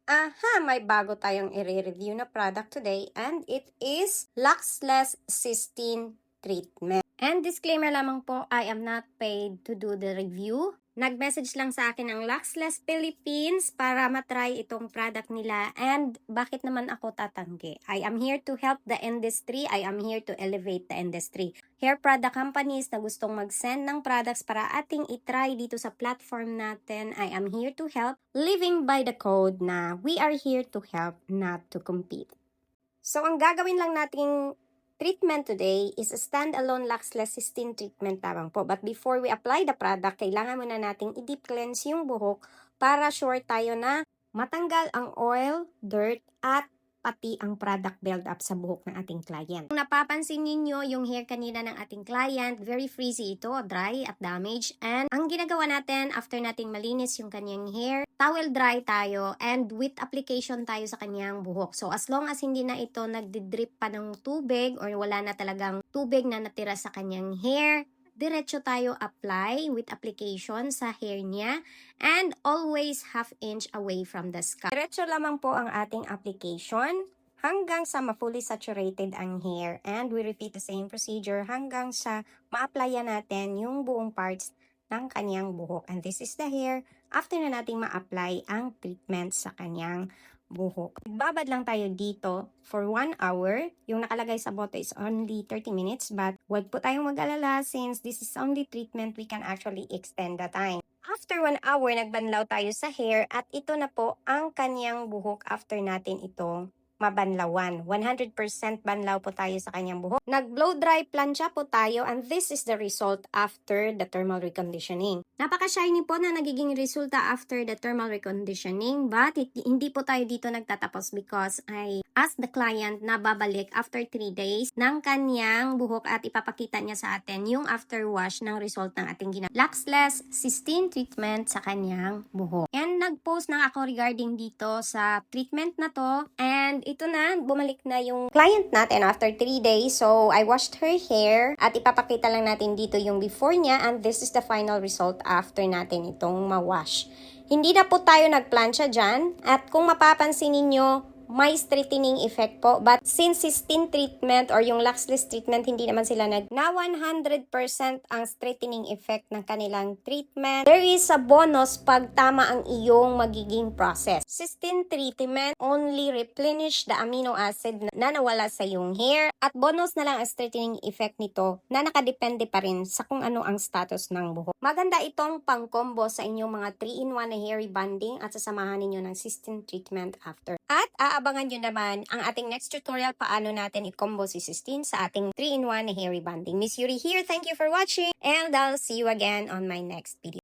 May bago tayong i-review na product today and it is Luxless Cysteine Treatment. And disclaimer lamang po, I am not paid to do the review. Nag-message lang sa akin ang Luxless Philippines para matry itong product nila and bakit naman ako tatanggi? I am here to help the industry. I am here to elevate the industry. Hair product companies na gustong mag-send ng products para ating itry dito sa platform natin. I am here to help, living by the code na we are here to help, not to compete. So, ang gagawin lang nating treatment today is a standalone Luxless Cysteine treatment lamang po. But before we apply the product, kailangan muna nating i-deep cleanse yung buhok para sure tayo na matanggal ang oil, dirt, at pati ang product build-up sa buhok ng ating client. Kung napapansin ninyo yung hair kanina ng ating client, very frizzy ito, dry at damaged. And ang ginagawa natin after nating malinis yung kanyang hair, towel dry tayo and with application tayo sa kanyang buhok. So as long as hindi na ito nagdi-drip pa ng tubig or wala na talagang tubig na natira sa kanyang hair, diretso tayo apply with application sa hair niya and always half inch away from the scalp. Diretso lamang po ang ating application hanggang sa ma-fully saturated ang hair and we repeat the same procedure hanggang sa ma-applyan natin yung buong parts ng kanyang buhok. And this is the hair after na nating ma-apply ang treatment sa kanyang buhok. Babad lang tayo dito for 1 hour. Yung nakalagay sa bote is only 30 minutes but wag po tayong mag-alala since this is only treatment, we can actually extend the time. After 1 hour, nagbanlaw tayo sa hair at ito na po ang kanyang buhok after natin itong mabanlawan. 100% banlaw po tayo sa kanyang buhok. Nag-blow dry plancha po tayo and this is the result after the thermal reconditioning. Napaka-shiny po na nagiging resulta after the thermal reconditioning but hindi po tayo dito nagtatapos because I asked the client na babalik after 3 days ng kanyang buhok at ipapakita niya sa atin yung after wash ng result ng ating ginagawa. Luxless Cysteine treatment sa kanyang buhok. And nag-post na ako regarding dito sa treatment na to and ito na, bumalik na yung client natin after 3 days. So, I washed her hair at ipapakita lang natin dito yung before niya and this is the final result after natin itong ma-wash. Hindi na po tayo nagplansya dyan at kung mapapansin ninyo, may straightening effect po. But since cysteine treatment or yung Luxless treatment, hindi naman sila na 100% ang straightening effect ng kanilang treatment. There is a bonus pag tama ang iyong magiging process. Cysteine treatment only replenish the amino acid na nawala sa iyong hair at bonus na lang ang straightening effect nito na nakadepende pa rin sa kung ano ang status ng buhok. Maganda itong pang-combo sa inyong mga 3-in-1 na hair rebonding at sasamahan ninyo ng cysteine treatment after. At aabangan nyo naman ang ating next tutorial paano natin i-combo si cysteine sa ating 3-in-1 hair rebonding. Miss Yuri here. Thank you for watching and I'll see you again on my next video.